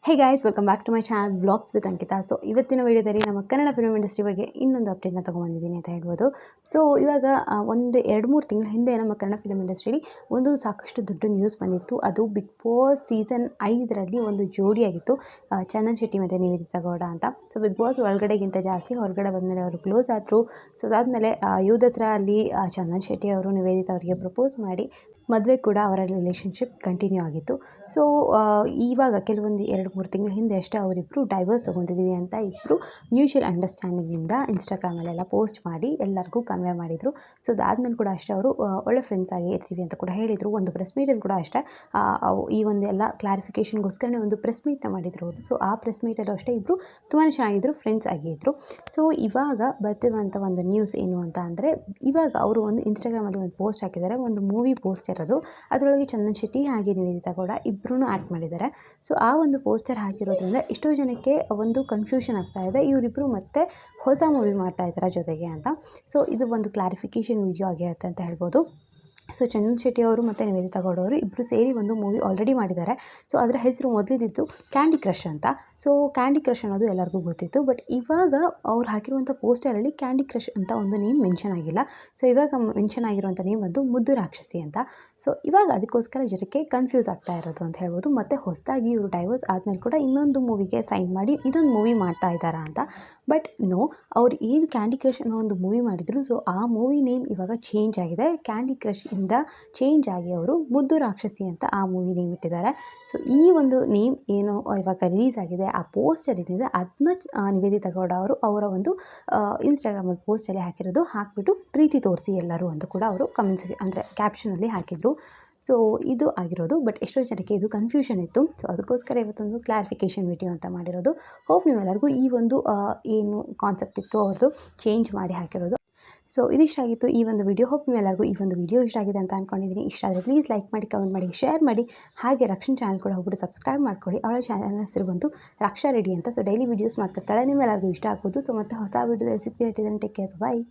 Hey guys, welcome back to my channel vlogs with Ankita. So ಇವತ್ತಿನ ವಿಡಿಯೋದಲ್ಲಿ ನಮ್ಮ Kannada film industry ಬಗ್ಗೆ ಇನ್ನೊಂದು ಅಪ್ಡೇಟ್ನ ತೊಗೊಂಬಂದಿದ್ದೀನಿ ಅಂತ ಹೇಳ್ಬೋದು. ಸೊ ಇವಾಗ ಒಂದು 2-3 ತಿಂಗಳ ಹಿಂದೆ ನಮ್ಮ ಕನ್ನಡ ಫಿಲ್ಮ್ ಇಂಡಸ್ಟ್ರಿಯಲ್ಲಿ ಒಂದು ಸಾಕಷ್ಟು ದೊಡ್ಡ ನ್ಯೂಸ್ ಬಂದಿತ್ತು. ಅದು ಬಿಗ್ ಬಾಸ್ ಸೀಸನ್ 5ರಲ್ಲಿ ಒಂದು ಜೋಡಿಯಾಗಿತ್ತು, ಚಂದನ್ ಶೆಟ್ಟಿ ಮತ್ತು ನಿವೇದಿತಾ ಗೌಡ ಅಂತ. ಸೊ ಬಿಗ್ ಬಾಸ್ ಒಳಗಡೆಗಿಂತ ಜಾಸ್ತಿ ಹೊರಗಡೆ ಬಂದಮೇಲೆ ಅವರು ಕ್ಲೋಸ್ ಆದರು. ಸೊ ಅದಾದಮೇಲೆ ಯುವ ದಸರಾ ಅಲ್ಲಿ ಚಂದನ್ ಶೆಟ್ಟಿ ಅವರು ನಿವೇದಿತಾ ಅವರಿಗೆ ಪ್ರಪೋಸ್ ಮಾಡಿ ಮದುವೆ ಕೂಡ ಅವರ ರಿಲೇಷನ್ಶಿಪ್ ಕಂಟಿನ್ಯೂ ಆಗಿತ್ತು. ಸೊ ಇವಾಗ ಕೆಲವೊಂದು 2-3 ತಿಂಗಳ ಹಿಂದೆ ಅಷ್ಟೇ ಅವರಿಬ್ಬರು ಡೈವರ್ಸ್ ತೊಗೊತಿದ್ದೀವಿ ಅಂತ ಇಬ್ಬರು ಮ್ಯೂಚುವಲ್ ಅಂಡರ್ಸ್ಟ್ಯಾಂಡಿಂಗಿಂದ ಇನ್ಸ್ಟಾಗ್ರಾಮಲ್ಲೆಲ್ಲ ಪೋಸ್ಟ್ ಮಾಡಿ ಎಲ್ಲರಿಗೂ ಕನ್ವೆ ಮಾಡಿದರು. ಸೊ ಅದಾದಮೇಲೆ ಕೂಡ ಅಷ್ಟೇ ಅವರು ಒಳ್ಳೆ ಫ್ರೆಂಡ್ಸ್ ಆಗಿ ಇರ್ತೀವಿ ಅಂತ ಕೂಡ ಹೇಳಿದರು. ಒಂದು ಪ್ರೆಸ್ ಮೀಟಲ್ಲಿ ಕೂಡ ಅಷ್ಟೇ ಈ ಒಂದು ಎಲ್ಲ ಕ್ಲಾರಿಫಿಕೇಷನ್ಗೋಸ್ಕರನೇ ಒಂದು ಪ್ರೆಸ್ ಮೀಟ್ನ ಮಾಡಿದರು ಅವರು. ಸೊ ಆ ಪ್ರೆಸ್ ಮೀಟಲ್ಲೂ ಅಷ್ಟೇ ಇಬ್ಬರು ತುಂಬಾ ಚೆನ್ನಾಗಿದ್ದರು, ಫ್ರೆಂಡ್ಸ್ ಆಗಿದ್ದರು. ಸೊ ಇವಾಗ ಬರ್ತಿರುವಂಥ ಒಂದು ನ್ಯೂಸ್ ಏನು ಅಂತ ಅಂದರೆ, ಇವಾಗ ಅವರು ಒಂದು ಇನ್ಸ್ಟಾಗ್ರಾಮಲ್ಲಿ ಒಂದು ಪೋಸ್ಟ್ ಹಾಕಿದ್ದಾರೆ, ಒಂದು ಮೂವಿ ಪೋಸ್ಟರ್ ಅದು. ಅದರೊಳಗೆ ಚಂದನ್ ಶೆಟ್ಟಿ ಹಾಗೆ ನಿವೇದಿತಾ ಗೌಡ ಇಬ್ಬರೂ ಆ್ಯಕ್ಟ್ ಮಾಡಿದ್ದಾರೆ. ಸೊ ಆ ಒಂದು ಪೋಸ್ಟರ್ ಹಾಕಿರೋದ್ರಿಂದ ಎಷ್ಟೋ ಜನಕ್ಕೆ ಒಂದು ಕನ್ಫ್ಯೂಷನ್ ಆಗ್ತಾ ಇದೆ, ಇವರಿಬ್ಬರು ಮತ್ತೆ ಹೊಸ ಮೂವಿ ಮಾಡ್ತಾ ಇದ್ದಾರೆ ಜೊತೆಗೆ ಅಂತ. ಸೊ ಇದು ಒಂದು ಕ್ಲಾರಿಫಿಕೇಷನ್ ವಿಡಿಯೋ ಆಗಿರುತ್ತೆ ಅಂತ ಹೇಳ್ಬೋದು. ಸೊ ಚಂದನ್ ಶೆಟ್ಟಿ ಅವರು ಮತ್ತು ನಿವೇದಿತಾ ಗೌಡ ಅವರು ಇಬ್ಬರು ಸೇರಿ ಒಂದು ಮೂವಿ ಆಲ್ರೆಡಿ ಮಾಡಿದ್ದಾರೆ. ಸೊ ಅದರ ಹೆಸರು ಮೊದಲಿದ್ದು ಕ್ಯಾಂಡಿ ಕ್ರಷ್ ಅಂತ. ಸೊ ಕ್ಯಾಂಡಿ ಕ್ರಷ್ ಅನ್ನೋದು ಎಲ್ಲರಿಗೂ ಗೊತ್ತಿತ್ತು. ಬಟ್ ಇವಾಗ ಅವ್ರು ಹಾಕಿರುವಂಥ ಪೋಸ್ಟರಲ್ಲಿ ಕ್ಯಾಂಡಿ ಕ್ರಷ್ ಅಂತ ಒಂದು ನೇಮ್ ಮೆನ್ಷನ್ ಆಗಿಲ್ಲ. ಸೊ ಇವಾಗ ಮೆನ್ಷನ್ ಆಗಿರುವಂಥ ನೇಮ್ ಬಂದು ಮುದ್ದು ರಾಕ್ಷಸಿ ಅಂತ. ಸೊ ಇವಾಗ ಅದಕ್ಕೋಸ್ಕರ ಜನಕ್ಕೆ ಕನ್ಫ್ಯೂಸ್ ಆಗ್ತಾ ಇರೋದು ಅಂತ ಹೇಳ್ಬೋದು. ಮತ್ತು ಹೊಸದಾಗಿ ಇವರು ಡೈವರ್ಸ್ ಆದಮೇಲೆ ಕೂಡ ಇನ್ನೊಂದು ಮೂವಿಗೆ ಸೈನ್ ಮಾಡಿ ಇನ್ನೊಂದು ಮೂವಿ ಮಾಡ್ತಾ ಇದ್ದಾರಾ ಅಂತ. ಬಟ್ ನೋ, ಅವ್ರು ಏನು ಕ್ಯಾಂಡಿ ಕ್ರಷ್ ಅನ್ನೋ ಒಂದು ಮೂವಿ ಮಾಡಿದರು. ಸೊ ಆ ಮೂವಿ ನೇಮ್ ಇವಾಗ ಚೇಂಜ್ ಆಗಿದೆ. ಕ್ಯಾಂಡಿ ಕ್ರಷ್ ಇಂದ ಚೇಂಜ್ ಆಗಿ ಅವರು ಮುದ್ದು ರಾಕ್ಷಸಿ ಅಂತ ಆ ಮೂವಿ ನೇಮ್ ಇಟ್ಟಿದ್ದಾರೆ. ಸೊ ಈ ಒಂದು ನೇಮ್ ಏನು ಇವಾಗ ರಿಲೀಸ್ ಆಗಿದೆ, ಆ ಪೋಸ್ಟರ್ ಏನಿದೆ ಅದನ್ನ ನಿವೇದಿತಾ ಗೌಡ ಅವರು ಅವರ ಒಂದು ಇನ್ಸ್ಟಾಗ್ರಾಮಲ್ಲಿ ಪೋಸ್ಟಲ್ಲಿ ಹಾಕಿರೋದು. ಹಾಕಿಬಿಟ್ಟು ಪ್ರೀತಿ ತೋರಿಸಿ ಎಲ್ಲರೂ ಅಂತ ಕೂಡ ಅವರು ಕಮೆಂಟ್ಸ್ ಅಂದರೆ ಕ್ಯಾಪ್ಷನಲ್ಲಿ ಹಾಕಿದರು. ಸೊ ಇದು ಆಗಿರೋದು. ಬಟ್ ಎಷ್ಟೋ ಜನಕ್ಕೆ ಇದು ಕನ್ಫ್ಯೂಷನ್ ಇತ್ತು. ಸೊ ಅದಕ್ಕೋಸ್ಕರ ಇವತ್ತೊಂದು ಕ್ಲಾರಿಫಿಕೇಷನ್ ವಿಡಿಯೋ ಅಂತ ಮಾಡಿರೋದು. ಹೋಪ್ ನೀವೆಲ್ಲರಿಗೂ ಈ ಒಂದು ಏನು ಕಾನ್ಸೆಪ್ಟ್ ಇತ್ತು ಅವ್ರದ್ದು ಚೇಂಜ್ ಮಾಡಿ ಹಾಕಿರೋದು. ಸೊ ಇದಿಷ್ಟ ಆಗಿತ್ತು ಈ ಒಂದು ವಿಡಿಯೋ. ಹೋಪ್ ನೀವೆಲ್ಲರಿಗೂ ಈ ಒಂದು ವಿಡಿಯೋ ಇಷ್ಟ ಆಗಿದೆ ಅಂತ ಅಂದ್ಕೊಂಡಿದ್ದೀನಿ. ಇಷ್ಟ ಆದರೆ ಪ್ಲೀಸ್ ಲೈಕ್ ಮಾಡಿ, ಕಮೆಂಟ್ ಮಾಡಿ, ಶೇರ್ ಮಾಡಿ. ಹಾಗೆ ರಕ್ಷಣ್ ಚಾನಲ್ ಕೂಡ ಹೋಗ್ಬಿಟ್ಟು ಸಬ್ಸ್ಕ್ರೈಬ್ ಮಾಡ್ಕೊಳ್ಳಿ. ಅವಳ ಚಾನಲ್ ಹೆಸರು ಬಂತು ರಕ್ಷಾ ರೆಡ್ಡಿ ಅಂತ. ಸೊ ಡೈಲಿ ವೀಡಿಯೋಸ್ ಮಾಡ್ತಿರ್ತಾಳೆ, ನಿಮ್ಮೆಲ್ಲರಿಗೂ ಇಷ್ಟ ಆಗ್ಬೋದು. ಸೊ ಮತ್ತೆ ಹೊಸ ವಿಡಿಯೋದಲ್ಲಿ ಸಿಗ್ತೀನಿ. ಟೇಕ್ ಕೇರ್, ಬಾಯ್.